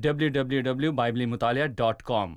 www.biblimutalia.com,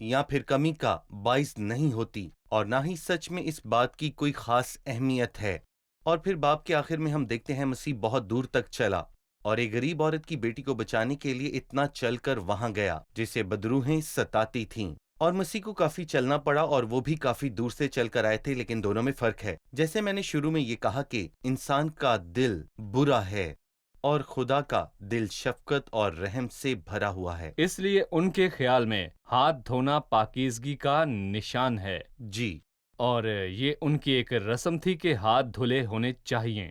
یا پھر کمی کا باعث نہیں ہوتی، اور نہ ہی سچ میں اس بات کی کوئی خاص اہمیت ہے۔ اور پھر باب کے آخر میں ہم دیکھتے ہیں مسیح بہت دور تک چلا اور ایک غریب عورت کی بیٹی کو بچانے کے لیے اتنا چل کر وہاں گیا جسے بدروہیں ستاتی تھیں، اور مسیح کو کافی چلنا پڑا اور وہ بھی کافی دور سے چل کر آئے تھے، لیکن دونوں میں فرق ہے۔ جیسے میں نے شروع میں یہ کہا کہ انسان کا دل برا ہے اور خدا کا دل شفقت اور رحم سے بھرا ہوا ہے۔ اس لیے ان کے خیال میں ہاتھ دھونا پاکیزگی کا نشان ہے، جی اور یہ ان کی ایک رسم تھی کہ ہاتھ دھلے ہونے چاہیے،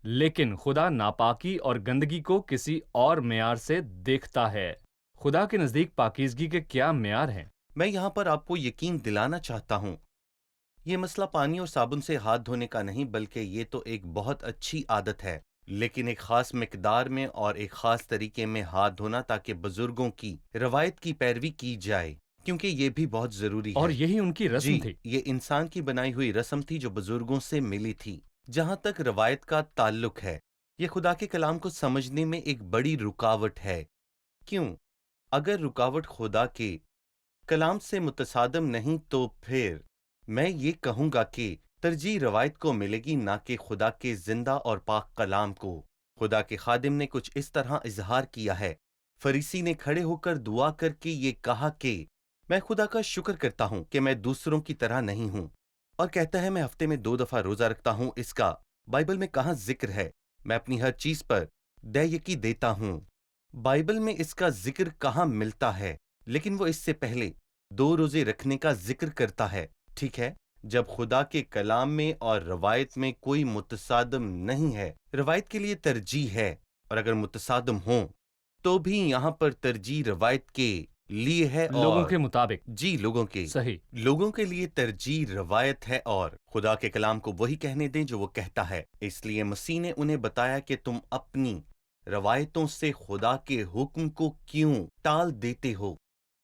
لیکن خدا ناپاکی اور گندگی کو کسی اور معیار سے دیکھتا ہے۔ خدا کے نزدیک پاکیزگی کے کیا معیار ہیں؟ میں یہاں پر آپ کو یقین دلانا چاہتا ہوں، یہ مسئلہ پانی اور صابن سے ہاتھ دھونے کا نہیں، بلکہ یہ تو ایک بہت اچھی عادت ہے، لیکن ایک خاص مقدار میں اور ایک خاص طریقے میں ہاتھ دھونا تاکہ بزرگوں کی روایت کی پیروی کی جائے، کیونکہ یہ بھی بہت ضروری ہے۔ اور یہی ان کی رسم جی، تھی۔ یہ انسان کی بنائی ہوئی رسم تھی جو بزرگوں سے ملی تھی۔ جہاں تک روایت کا تعلق ہے، یہ خدا کے کلام کو سمجھنے میں ایک بڑی رکاوٹ ہے۔ کیوں؟ اگر رکاوٹ خدا کے کلام سے متصادم نہیں تو پھر میں یہ کہوں گا کہ ترجیح روایت کو ملے گی، نہ کہ خدا کے زندہ اور پاک کلام کو۔ خدا کے خادم نے کچھ اس طرح اظہار کیا ہے۔ فریسی نے کھڑے ہو کر دعا کر کے یہ کہا کہ میں خدا کا شکر کرتا ہوں کہ میں دوسروں کی طرح نہیں ہوں، اور کہتا ہے میں ہفتے میں 2 دفعہ روزہ رکھتا ہوں۔ اس کا بائبل میں کہاں ذکر ہے؟ میں اپنی ہر چیز پر دیکی دیتا ہوں۔ بائبل میں اس کا ذکر کہاں ملتا ہے؟ لیکن وہ اس سے پہلے 2 روزے رکھنے کا ذکر کرتا ہے، ٹھیک ہے؟ جب خدا کے کلام میں اور روایت میں کوئی متصادم نہیں ہے، روایت کے لیے ترجیح ہے، اور اگر متصادم ہوں تو بھی یہاں پر ترجیح روایت کے لیے ہے، لوگوں اور کے مطابق جی لوگوں کے صحیح۔ لوگوں کے لیے ترجیح روایت ہے، اور خدا کے کلام کو وہی کہنے دیں جو وہ کہتا ہے۔ اس لیے مسیح نے انہیں بتایا کہ تم اپنی روایتوں سے خدا کے حکم کو کیوں ٹال دیتے ہو؟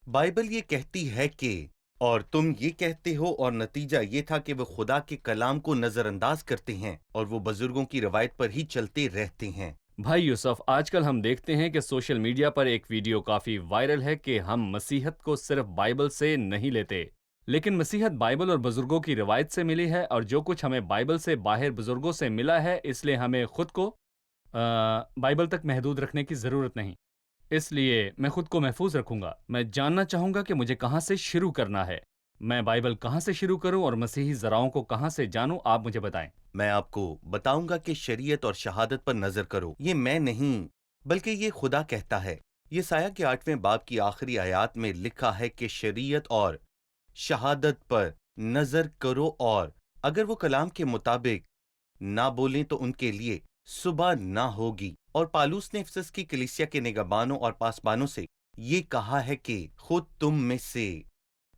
بائبل یہ کہتی ہے کہ اور تم یہ کہتے ہو، اور نتیجہ یہ تھا کہ وہ خدا کے کلام کو نظر انداز کرتے ہیں اور وہ بزرگوں کی روایت پر ہی چلتے رہتے ہیں۔ بھائی یوسف، آج کل ہم دیکھتے ہیں کہ سوشل میڈیا پر ایک ویڈیو کافی وائرل ہے کہ ہم مسیحت کو صرف بائبل سے نہیں لیتے، لیکن مسیحت بائبل اور بزرگوں کی روایت سے ملی ہے، اور جو کچھ ہمیں بائبل سے باہر بزرگوں سے ملا ہے، اس لیے ہمیں خود کو بائبل تک محدود رکھنے کی ضرورت نہیں۔ اس لیے میں خود کو محفوظ رکھوں گا۔ میں جاننا چاہوں گا کہ مجھے کہاں سے شروع کرنا ہے، میں بائبل کہاں سے شروع کروں اور مسیحی ذراؤں کو کہاں سے جانوں، آپ مجھے بتائیں۔ میں آپ کو بتاؤں گا کہ شریعت اور شہادت پر نظر کرو۔ یہ میں نہیں، بلکہ یہ خدا کہتا ہے۔ یہ سایہ کے 8ویں باب کی آخری آیات میں لکھا ہے کہ شریعت اور شہادت پر نظر کرو، اور اگر وہ کلام کے مطابق نہ بولیں تو ان کے لیے صبح نہ ہوگی۔ اور پالوس نے افسس کی کلیسیا کے نگہبانوں اور پاسبانوں سے یہ کہا ہے کہ خود تم میں سے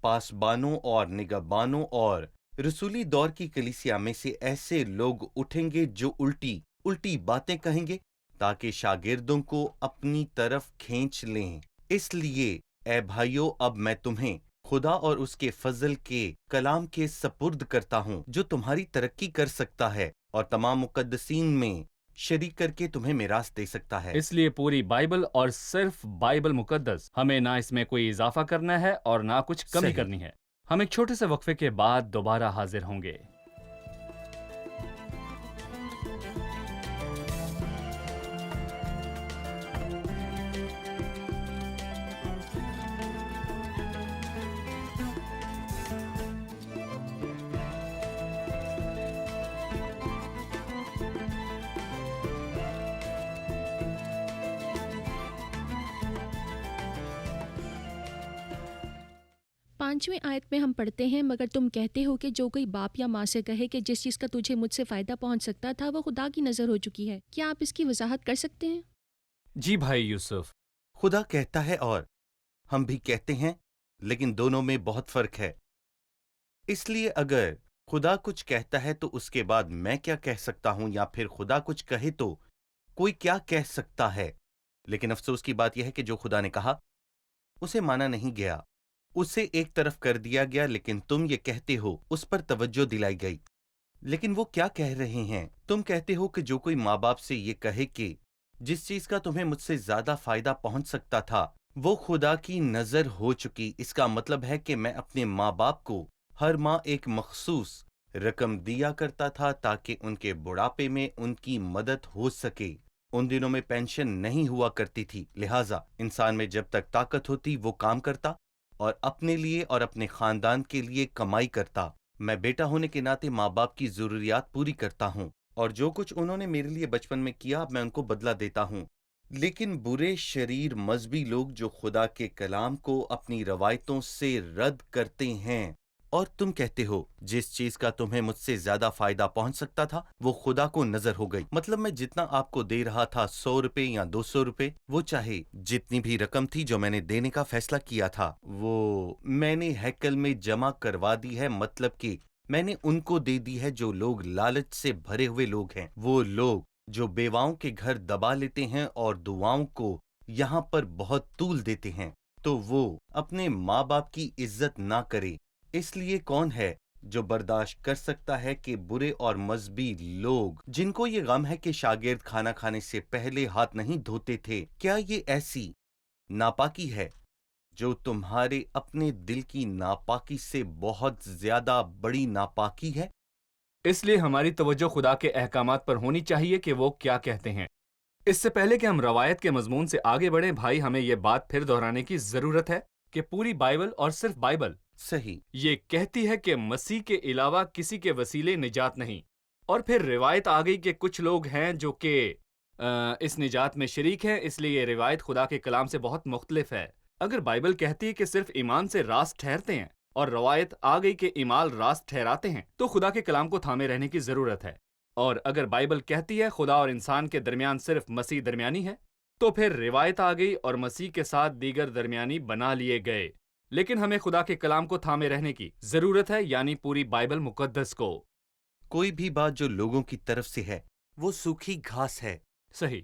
پاسبانوں اور نگہبانوں اور رسولی دور کی کلیسیا میں سے ایسے لوگ اٹھیں گے جو الٹی باتیں کہیں گے تاکہ شاگردوں کو اپنی طرف کھینچ لیں۔ اس لیے اے بھائیو، اب میں تمہیں خدا اور اس کے فضل کے کلام کے سپرد کرتا ہوں جو تمہاری ترقی کر سکتا ہے اور تمام مقدسین میں شریک کر کے تمہیں میراث دے سکتا ہے۔ اس لیے پوری بائبل اور صرف بائبل مقدس، ہمیں نہ اس میں کوئی اضافہ کرنا ہے اور نہ کچھ کمی صحیح۔ کرنی ہے۔ ہم ایک چھوٹے سے وقفے کے بعد دوبارہ حاضر ہوں گے۔ پانچویں آیت میں ہم پڑھتے ہیں، مگر تم کہتے ہو کہ جو کوئی باپ یا ماں سے کہے کہ جس چیز کا تجھے مجھ سے فائدہ پہنچ سکتا تھا وہ خدا کی نظر ہو چکی ہے۔ کیا آپ اس کی وضاحت کر سکتے ہیں؟ جی بھائی یوسف۔ خدا کہتا ہے اور ہم بھی کہتے ہیں، لیکن دونوں میں بہت فرق ہے۔ اس لیے اگر خدا کچھ کہتا ہے تو اس کے بعد میں کیا کہہ سکتا ہوں، یا پھر خدا کچھ کہے تو کوئی کیا کہہ سکتا ہے؟ لیکن افسوس کی بات یہ ہے کہ جو خدا نے کہا اسے مانا نہیں گیا، اسے ایک طرف کر دیا گیا، لیکن تم یہ کہتے ہو اس پر توجہ دلائی گئی۔ لیکن وہ کیا کہہ رہے ہیں؟ تم کہتے ہو کہ جو کوئی ماں باپ سے یہ کہے کہ جس چیز کا تمہیں مجھ سے زیادہ فائدہ پہنچ سکتا تھا وہ خدا کی نظر ہو چکی۔ اس کا مطلب ہے کہ میں اپنے ماں باپ کو ہر ماہ ایک مخصوص رقم دیا کرتا تھا تاکہ ان کے بڑھاپے میں ان کی مدد ہو سکے۔ ان دنوں میں پینشن نہیں ہوا کرتی تھی، لہٰذا انسان میں جب تک طاقت ہوتی وہ کام کرتا اور اپنے لیے اور اپنے خاندان کے لیے کمائی کرتا۔ میں بیٹا ہونے کے ناطے ماں باپ کی ضروریات پوری کرتا ہوں، اور جو کچھ انہوں نے میرے لیے بچپن میں کیا اب میں ان کو بدلہ دیتا ہوں۔ لیکن برے شریر مذہبی لوگ جو خدا کے کلام کو اپنی روایتوں سے رد کرتے ہیں، اور تم کہتے ہو جس چیز کا تمہیں مجھ سے زیادہ فائدہ پہنچ سکتا تھا وہ خدا کو نظر ہو گئی۔ مطلب میں جتنا آپ کو دے رہا تھا 100 روپے یا 200 روپے، وہ چاہے جتنی بھی رقم تھی جو میں نے دینے کا فیصلہ کیا تھا وہ میں نے ہیکل میں جمع کروا دی ہے، مطلب کہ میں نے ان کو دے دی ہے جو لوگ لالچ سے بھرے ہوئے لوگ ہیں، وہ لوگ جو بیواؤں کے گھر دبا لیتے ہیں اور دعاؤں کو یہاں پر بہت طول دیتے ہیں، تو وہ اپنے ماں باپ کی عزت نہ کرے۔ اس لیے کون ہے جو برداشت کر سکتا ہے کہ برے اور مذہبی لوگ جن کو یہ غم ہے کہ شاگرد کھانا کھانے سے پہلے ہاتھ نہیں دھوتے تھے، کیا یہ ایسی ناپاکی ہے جو تمہارے اپنے دل کی ناپاکی سے بہت زیادہ بڑی ناپاکی ہے؟ اس لیے ہماری توجہ خدا کے احکامات پر ہونی چاہیے کہ وہ کیا کہتے ہیں۔ اس سے پہلے کہ ہم روایت کے مضمون سے آگے بڑھیں بھائی، ہمیں یہ بات پھر دہرانے کی ضرورت ہے کہ پوری بائبل اور صرف بائبل صحیح۔ یہ کہتی ہے کہ مسیح کے علاوہ کسی کے وسیلے نجات نہیں، اور پھر روایت آ گئی کہ کچھ لوگ ہیں جو کہ اس نجات میں شریک ہیں، اس لیے یہ روایت خدا کے کلام سے بہت مختلف ہے۔ اگر بائبل کہتی ہے کہ صرف ایمان سے راست ٹھہرتے ہیں اور روایت آ گئی کہ ایمان راست ٹھہراتے ہیں، تو خدا کے کلام کو تھامے رہنے کی ضرورت ہے۔ اور اگر بائبل کہتی ہے خدا اور انسان کے درمیان صرف مسیح درمیانی ہے، تو پھر روایت آ گئی اور مسیح کے ساتھ دیگر درمیانی بنا لیے گئے۔ لیکن ہمیں خدا کے کلام کو تھامے رہنے کی ضرورت ہے، یعنی پوری بائبل مقدس کو۔ کوئی بھی بات جو لوگوں کی طرف سے ہے وہ سوکھی گھاس ہے۔ صحیح۔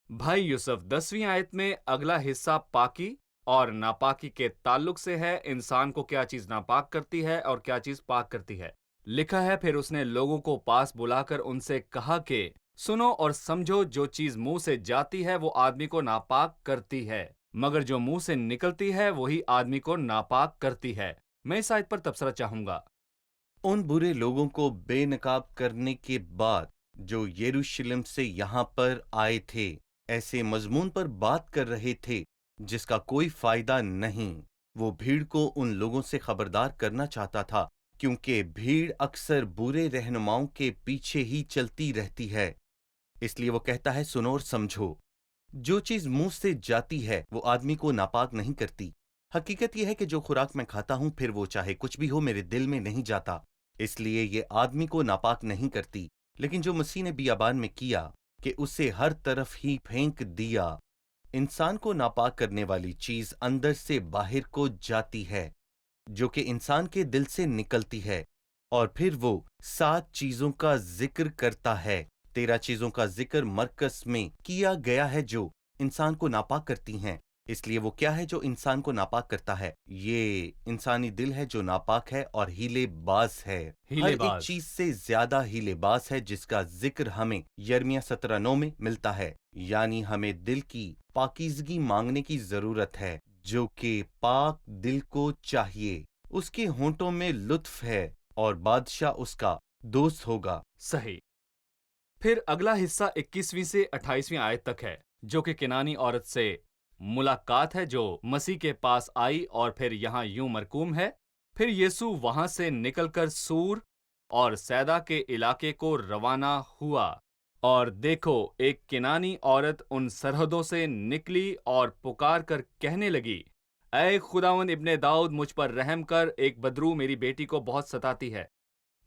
بھائی یوسف 10ویں آیت میں اگلا حصہ پاکی اور ناپاکی کے تعلق سے ہے۔ انسان کو کیا چیز ناپاک کرتی ہے اور کیا چیز پاک کرتی ہے؟ لکھا ہے، پھر اس نے لوگوں کو پاس بلا کر ان سے کہا کہ سنو اور سمجھو، جو چیز منہ سے جاتی ہے وہ آدمی کو ناپاک کرتی ہے، مگر جو منہ سے نکلتی ہے وہی آدمی کو ناپاک کرتی ہے۔ میں اس آیت پر تبصرہ چاہوں گا۔ ان برے لوگوں کو بے نقاب کرنے کے بعد جو یروشلم سے یہاں پر آئے تھے، ایسے مضمون پر بات کر رہے تھے جس کا کوئی فائدہ نہیں۔ وہ بھیڑ کو ان لوگوں سے خبردار کرنا چاہتا تھا، کیونکہ بھیڑ اکثر برے رہنماؤں کے پیچھے ہی چلتی رہتی ہے۔ اس لیے وہ کہتا ہے سنو اور سمجھو، جو چیز منہ سے جاتی ہے وہ آدمی کو ناپاک نہیں کرتی۔ حقیقت یہ ہے کہ جو خوراک میں کھاتا ہوں پھر وہ چاہے کچھ بھی ہو میرے دل میں نہیں جاتا، اس لیے یہ آدمی کو ناپاک نہیں کرتی۔ لیکن جو مسیح نے بیابان میں کیا کہ اسے ہر طرف ہی پھینک دیا، انسان کو ناپاک کرنے والی چیز اندر سے باہر کو جاتی ہے، جو کہ انسان کے دل سے نکلتی ہے، اور پھر وہ 7 چیزوں کا ذکر کرتا ہے۔ 13 چیزوں کا ذکر مرکز میں کیا گیا ہے جو انسان کو ناپاک کرتی ہیں۔ اس لیے وہ کیا ہے جو انسان کو ناپاک کرتا ہے؟ یہ انسانی دل ہے جو ناپاک ہے اور ہیلے باز ہے۔ ہر ایک چیز سے زیادہ ہیلے باز ہے، جس کا ذکر ہمیں یرمیہ 17:9 میں ملتا ہے۔ یعنی ہمیں دل کی پاکیزگی مانگنے کی ضرورت ہے، جو کہ پاک دل کو چاہیے۔ اس کے ہونٹوں میں لطف ہے اور بادشاہ اس کا دوست ہوگا۔ صحیح۔ پھر اگلا حصہ 21ویں سے 28ویں آیت تک ہے، جو کہ کنانی عورت سے ملاقات ہے جو مسیح کے پاس آئی، اور پھر یہاں یوں مرقوم ہے، پھر یسوع وہاں سے نکل کر سور اور سیدا کے علاقے کو روانہ ہوا، اور دیکھو ایک کنانی عورت ان سرحدوں سے نکلی اور پکار کر کہنے لگی، اے خداوند ابن داؤد مجھ پر رحم کر، ایک بدرو میری بیٹی کو بہت ستاتی ہے۔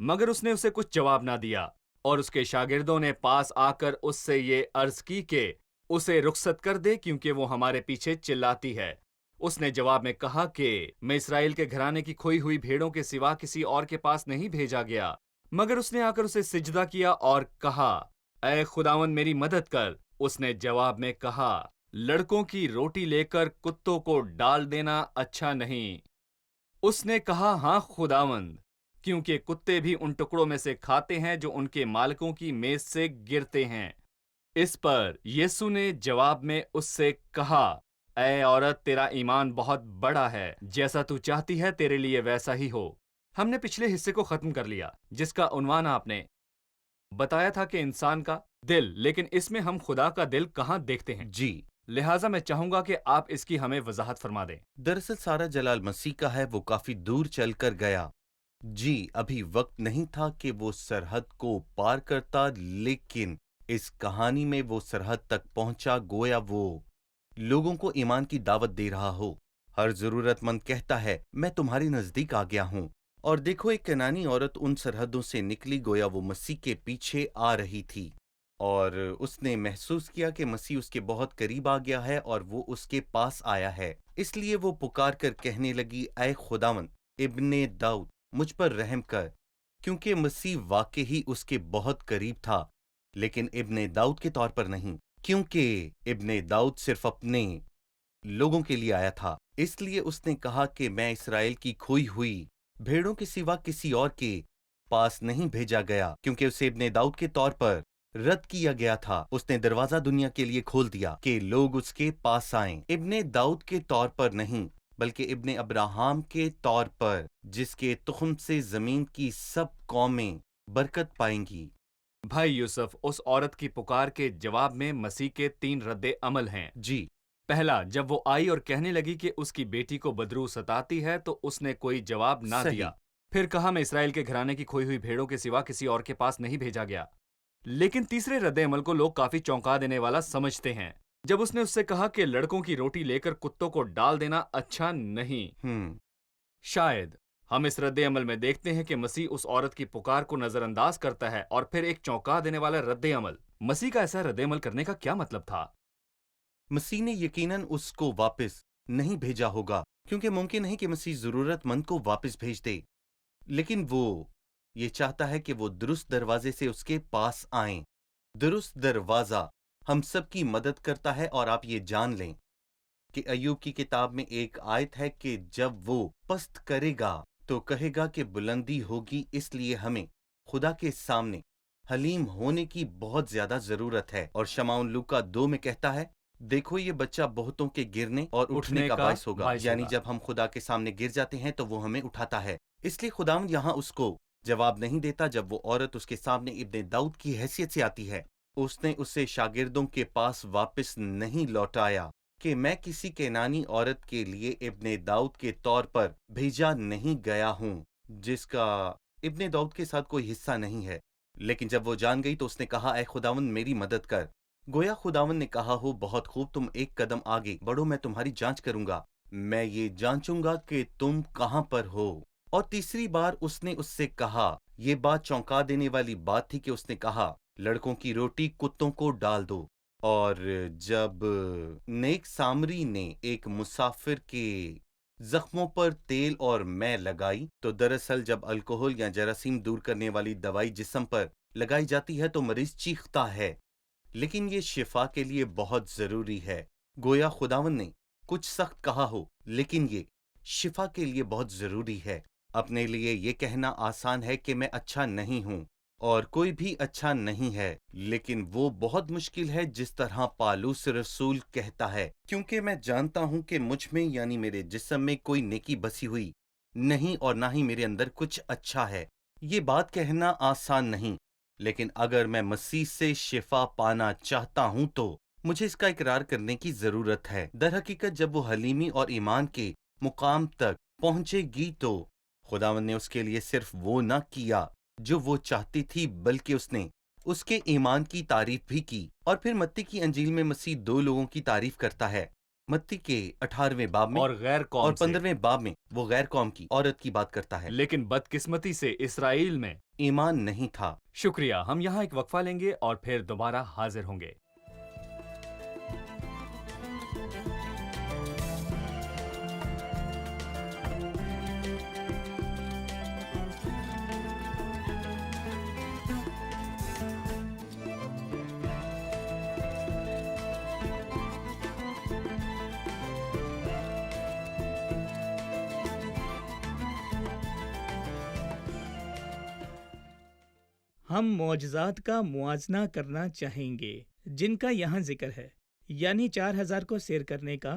مگر اس نے اسے کچھ جواب نہ دیا، اور اس کے شاگردوں نے پاس آ کر اس سے یہ عرض کی کہ اسے رخصت کر دے، کیونکہ وہ ہمارے پیچھے چلاتی ہے۔ اس نے جواب میں کہا کہ میں اسرائیل کے گھرانے کی کھوئی ہوئی بھیڑوں کے سوا کسی اور کے پاس نہیں بھیجا گیا۔ مگر اس نے آ کر اسے سجدہ کیا اور کہا، اے خداوند میری مدد کر۔ اس نے جواب میں کہا، لڑکوں کی روٹی لے کر کتوں کو ڈال دینا اچھا نہیں۔ اس نے کہا، ہاں خداوند، کیونکہ کتے بھی ان ٹکڑوں میں سے کھاتے ہیں جو ان کے مالکوں کی میز سے گرتے ہیں۔ اس پر یسوع نے جواب میں اس سے کہا، اے عورت، تیرا ایمان بہت بڑا ہے، جیسا تو چاہتی ہے تیرے لیے ویسا ہی ہو۔ ہم نے پچھلے حصے کو ختم کر لیا جس کا عنوان آپ نے بتایا تھا کہ انسان کا دل، لیکن اس میں ہم خدا کا دل کہاں دیکھتے ہیں؟ جی، لہٰذا میں چاہوں گا کہ آپ اس کی ہمیں وضاحت فرما دیں۔ دراصل سارا جلال مسیح کا ہے، وہ کافی دور چل کر گیا۔ جی، ابھی وقت نہیں تھا کہ وہ سرحد کو پار کرتا، لیکن اس کہانی میں وہ سرحد تک پہنچا گویا وہ لوگوں کو ایمان کی دعوت دے رہا ہو۔ ہر ضرورت مند کہتا ہے میں تمہارے نزدیک آ گیا ہوں، اور دیکھو ایک کنانی عورت ان سرحدوں سے نکلی گویا وہ مسیح کے پیچھے آ رہی تھی، اور اس نے محسوس کیا کہ مسیح اس کے بہت قریب آ گیا ہے اور وہ اس کے پاس آیا ہے۔ اس لیے وہ پکار کر کہنے لگی، اے خداوند ابن داؤد مجھ پر رحم کر، کیونکہ مسیح واقعی اس کے بہت قریب تھا، لیکن ابن داؤد کے طور پر نہیں، کیونکہ ابن داؤد صرف اپنے لوگوں کے لیے آیا تھا۔ اس لیے اس نے کہا کہ میں اسرائیل کی کھوئی ہوئی بھیڑوں کے سوا کسی اور کے پاس نہیں بھیجا گیا، کیونکہ اسے ابن داؤد کے طور پر رد کیا گیا تھا۔ اس نے دروازہ دنیا کے لیے کھول دیا کہ لوگ اس کے پاس آئیں، ابن داؤد کے طور پر نہیں بلکہ ابن ابراہام کے طور پر، جس کے تخم سے زمین کی سب قومیں برکت پائیں گی۔ بھائی یوسف، اس عورت کی پکار کے جواب میں مسیح کے 3 رد عمل ہیں۔ جی، پہلا، جب وہ آئی اور کہنے لگی کہ اس کی بیٹی کو بدرو ستاتی ہے تو اس نے کوئی جواب نہ صحیح۔ دیا۔ پھر کہا میں اسرائیل کے گھرانے کی کھوئی ہوئی بھیڑوں کے سوا کسی اور کے پاس نہیں بھیجا گیا۔ لیکن تیسرے رد عمل کو لوگ کافی چونکا دینے والا سمجھتے ہیں، جب اس نے اس سے کہا کہ لڑکوں کی روٹی لے کر کتوں کو ڈال دینا اچھا نہیں۔ شاید ہم اس رد عمل میں دیکھتے ہیں کہ مسیح اس عورت کی پکار کو نظر انداز کرتا ہے، اور پھر ایک چونکا دینے والا رد عمل۔ مسیح کا ایسا رد عمل کرنے کا کیا مطلب تھا؟ مسیح نے یقیناً اس کو واپس نہیں بھیجا ہوگا، کیونکہ ممکن نہیں کہ مسیح ضرورت مند کو واپس بھیج دے، لیکن وہ یہ چاہتا ہے کہ وہ درست دروازے سے اس کے پاس آئیں۔ درست دروازہ ہم سب کی مدد کرتا ہے، اور آپ یہ جان لیں کہ ایوب کی کتاب میں ایک آیت ہے کہ جب وہ پست کرے گا تو کہے گا کہ بلندی ہوگی، اس لیے ہمیں خدا کے سامنے حلیم ہونے کی بہت زیادہ ضرورت ہے۔ اور شمعون لوکا 2 میں کہتا ہے، دیکھو یہ بچہ بہتوں کے گرنے اور اٹھنے کا باعث ہوگا، یعنی جب ہم خدا کے سامنے گر جاتے ہیں تو وہ ہمیں اٹھاتا ہے۔ اس لیے خداوند یہاں اس کو جواب نہیں دیتا جب وہ عورت اس کے سامنے ابن داؤد کی حیثیت سے آتی ہے۔ اس نے اسے شاگردوں کے پاس واپس نہیں لوٹایا کہ میں کسی کینانی عورت کے لیے ابن داؤد کے طور پر بھیجا نہیں گیا ہوں، جس کا ابن داؤد کے ساتھ کوئی حصہ نہیں ہے۔ لیکن جب وہ جان گئی تو اس نے کہا، اے خداوند میری مدد کر۔ گویا خداوند نے کہا ہو، بہت خوب، تم ایک قدم آگے بڑھو، میں تمہاری جانچ کروں گا، میں یہ جانچوں گا کہ تم کہاں پر ہو۔ اور تیسری بار اس نے اس سے کہا، یہ بات چونکا دینے والی بات تھی کہ اس نے کہا لڑکوں کی روٹی کتوں کو ڈال دو۔ اور جب نیک سامری نے ایک مسافر کے زخموں پر تیل اور میں لگائی، تو دراصل جب الکحل یا جراثیم دور کرنے والی دوائی جسم پر لگائی جاتی ہے تو مریض چیختا ہے، لیکن یہ شفا کے لیے بہت ضروری ہے۔ گویا خداوند نے کچھ سخت کہا ہو، لیکن یہ شفا کے لیے بہت ضروری ہے۔ اپنے لیے یہ کہنا آسان ہے کہ میں اچھا نہیں ہوں اور کوئی بھی اچھا نہیں ہے، لیکن وہ بہت مشکل ہے جس طرح پالوس رسول کہتا ہے، کیونکہ میں جانتا ہوں کہ مجھ میں یعنی میرے جسم میں کوئی نیکی بسی ہوئی نہیں، اور نہ ہی میرے اندر کچھ اچھا ہے۔ یہ بات کہنا آسان نہیں، لیکن اگر میں مسیح سے شفا پانا چاہتا ہوں تو مجھے اس کا اقرار کرنے کی ضرورت ہے۔ در حقیقت جب وہ حلیمی اور ایمان کے مقام تک پہنچے گی تو خداوند نے اس کے لیے صرف وہ نہ کیا جو وہ چاہتی تھی، بلکہ اس نے اس کے ایمان کی تعریف بھی کی۔ اور پھر متی کی انجیل میں مسیح 2 لوگوں کی تعریف کرتا ہے، متی کے 18ویں باب میں اور غیر قوم اور سے۔ 15ویں باب میں وہ غیر قوم کی عورت کی بات کرتا ہے، لیکن بدقسمتی سے اسرائیل میں۔ ایمان نہیں تھا۔ شکریہ، ہم یہاں ایک وقفہ لیں گے اور پھر دوبارہ حاضر ہوں گے۔ ہم معجزات کا موازنہ کرنا چاہیں گے جن کا یہاں ذکر ہے، یعنی 4000 کو سیر کرنے کا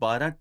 12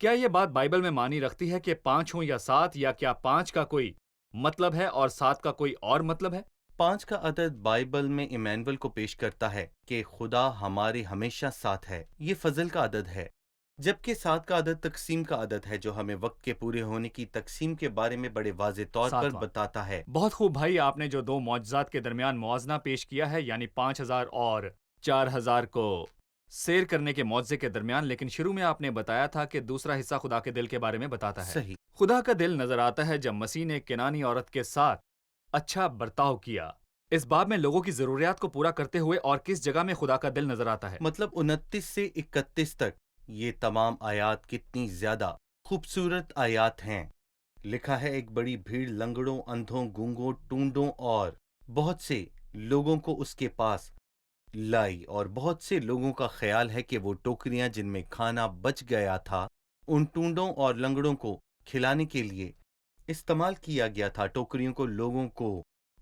کیا یہ بات بائبل میں معنی رکھتی ہے کہ 5 ہوں یا 7، یا کیا 5 کا کوئی مطلب ہے اور 7 کا کوئی اور مطلب ہے؟ 5 کا عدد بائبل میں ایمینول کو پیش کرتا ہے کہ خدا ہمارے ہمیشہ ساتھ ہے، یہ فضل کا عدد ہے، جبکہ 7 کا عدد تقسیم کا عدد ہے جو ہمیں وقت کے پورے ہونے کی تقسیم کے بارے میں بڑے واضح طور پر ساتواں۔ بتاتا ہے۔ بہت خوب بھائی، آپ نے جو 2 معجزات کے درمیان موازنہ پیش کیا ہے، یعنی 5000 اور 4000 کو سیر کرنے کے معجزے کے درمیان، لیکن شروع میں آپ نے بتایا تھا کہ دوسرا حصہ خدا کے دل کے بارے میں بتاتا ہے۔ صحیح۔ خدا کا دل نظر آتا ہے جب مسیح نے کنانی عورت کے ساتھ اچھا برتاؤ کیا۔ اس باب میں لوگوں کی ضروریات کو پورا کرتے ہوئے اور کس جگہ میں خدا کا دل نظر آتا ہے؟ مطلب 29 سے 31 تک یہ تمام آیات کتنی زیادہ خوبصورت آیات ہیں۔ لکھا ہے ایک بڑی بھیڑ لنگڑوں، اندھوں، گونگوں، ٹونڈوں اور بہت سے لوگوں کو اس کے پاس لائی، اور بہت سے لوگوں کا خیال ہے کہ وہ ٹوکریاں جن میں کھانا بچ گیا تھا ان ٹونڈوں اور لنگڑوں کو کھلانے کے لیے استعمال کیا گیا تھا۔ ٹوکریوں کو لوگوں کو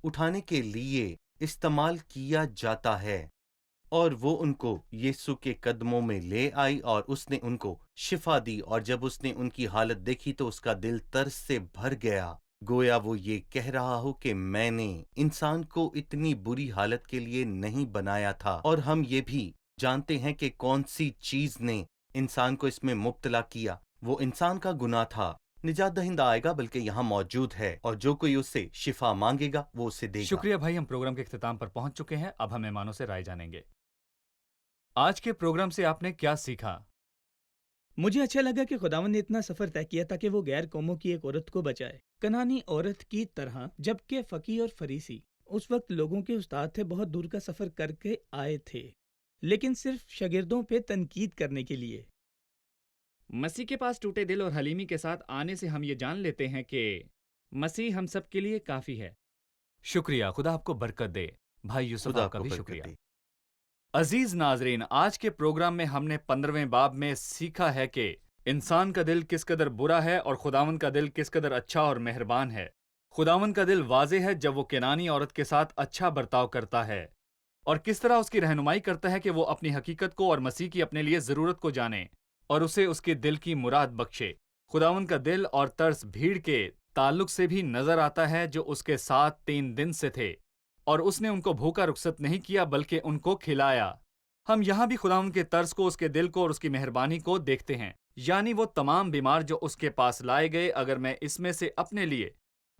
اٹھانے کے لیے استعمال کیا جاتا ہے، اور وہ ان کو یسوع کے قدموں میں لے آئی اور اس نے ان کو شفا دی، اور جب اس نے ان کی حالت دیکھی تو اس کا دل ترس سے بھر گیا، گویا وہ یہ کہہ رہا ہو کہ میں نے انسان کو اتنی بری حالت کے لیے نہیں بنایا تھا۔ اور ہم یہ بھی جانتے ہیں کہ کون سی چیز نے انسان کو اس میں مبتلا کیا، وہ انسان کا گناہ تھا۔ نجات دہندہ آئے گا بلکہ یہاں موجود ہے، اور جو کوئی اس سے شفا مانگے گا وہ اسے دے گا۔ شکریہ بھائی، ہم پروگرام کے اختتام پر پہنچ چکے ہیں، اب ہم مہمانوں سے رائے جانیں گے۔ آج کے پروگرام سے آپ نے کیا سیکھا؟ مجھے اچھا لگا کہ خداوند نے اتنا سفر طے کیا تاکہ وہ غیر قوموں کی ایک عورت کو بچائے، کنانی عورت کی طرح، جبکہ فقیہ اور فریسی اس وقت لوگوں کے استاد تھے، بہت دور کا سفر کر کے آئے تھے، لیکن صرف شاگردوں پہ تنقید کرنے کے لیے۔ مسیح کے پاس ٹوٹے دل اور حلیمی کے ساتھ آنے سے ہم یہ جان لیتے ہیں کہ مسیح ہم سب کے لیے کافی ہے۔ شکریہ، خدا آپ کو برکت دے۔ بھائی یوسف، خدا آپ کا کو بھی برکت شکریہ۔ دے۔ عزیز ناظرین، آج کے پروگرام میں ہم نے 15ویں باب میں سیکھا ہے کہ انسان کا دل کس قدر برا ہے اور خداوند کا دل کس قدر اچھا اور مہربان ہے۔ خداوند کا دل واضح ہے جب وہ کنانی عورت کے ساتھ اچھا برتاؤ کرتا ہے، اور کس طرح اس کی رہنمائی کرتا ہے کہ وہ اپنی حقیقت کو اور مسیح کی اپنے لیے ضرورت کو جانے اور اسے اس کے دل کی مراد بخشے۔ خداوند کا دل اور ترس بھیڑ کے تعلق سے بھی نظر آتا ہے جو اس کے ساتھ 3 دن سے تھے، اور اس نے ان کو بھوکا رخصت نہیں کیا بلکہ ان کو کھلایا۔ ہم یہاں بھی خداوند کے طرز کو، اس کے دل کو اور اس کی مہربانی کو دیکھتے ہیں، یعنی وہ تمام بیمار جو اس کے پاس لائے گئے۔ اگر میں اس میں سے اپنے لیے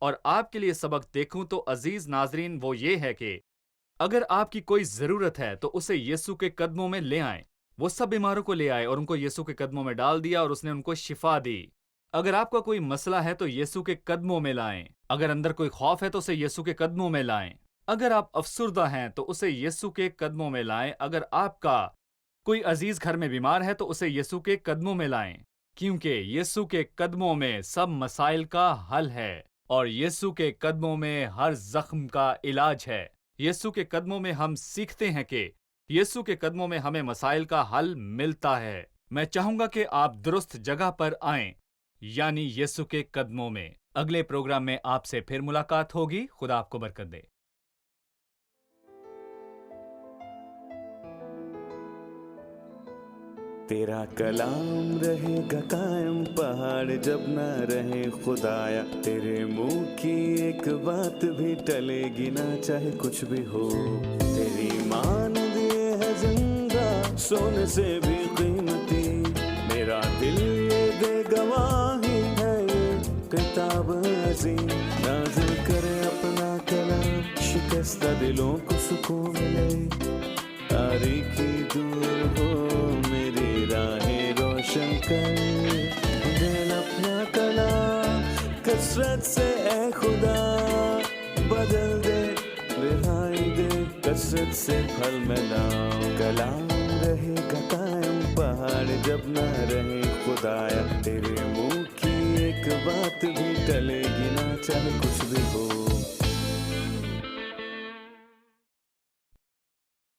اور آپ کے لیے سبق دیکھوں تو عزیز ناظرین وہ یہ ہے کہ اگر آپ کی کوئی ضرورت ہے تو اسے یسوع کے قدموں میں لے آئیں۔ وہ سب بیماروں کو لے آئے اور ان کو یسوع کے قدموں میں ڈال دیا اور اس نے ان کو شفا دی۔ اگر آپ کا کوئی مسئلہ ہے تو یسوع کے قدموں میں لائیں۔ اگر اندر کوئی خوف ہے تو اسے یسوع کے قدموں میں لائیں۔ اگر آپ افسردہ ہیں تو اسے یسوع کے قدموں میں لائیں۔ اگر آپ کا کوئی عزیز گھر میں بیمار ہے تو اسے یسوع کے قدموں میں لائیں، کیونکہ یسوع کے قدموں میں سب مسائل کا حل ہے، اور یسوع کے قدموں میں ہر زخم کا علاج ہے۔ یسوع کے قدموں میں ہم سیکھتے ہیں کہ یسوع کے قدموں میں ہمیں مسائل کا حل ملتا ہے۔ میں چاہوں گا کہ آپ درست جگہ پر آئیں، یعنی یسوع کے قدموں میں۔ اگلے پروگرام میں آپ سے پھر ملاقات ہوگی۔ خدا آپ کو برکت دے۔ تیرا کلام رہے گا قائم، پہاڑ جب نہ رہے خدایا، تیرے منہ کی ایک بات بھی ٹلے گی نہ، چاہے کچھ بھی ہو۔ تیری مانند یہ ہے زندہ، سونے سے بھی قیمتی، میرا دل یہ دے گواہی ہے، یہ کتاب عظیم نازل کرے اپنا کلام، شکستہ دلوں کو سکون ملے، تاریکی دور ہو میری راہیں روشن کر، دل اپنا کلام کثرت سے اے خدا بدل دے، رہائی دے کثرت سے پھل ملاؤ۔ کلام رہے گا قائم، پہاڑ جب نہ رہے خدایا، تیرے منہ کی ایک بات بھی ٹلے گی نہ، چاہے کچھ بھی ہو۔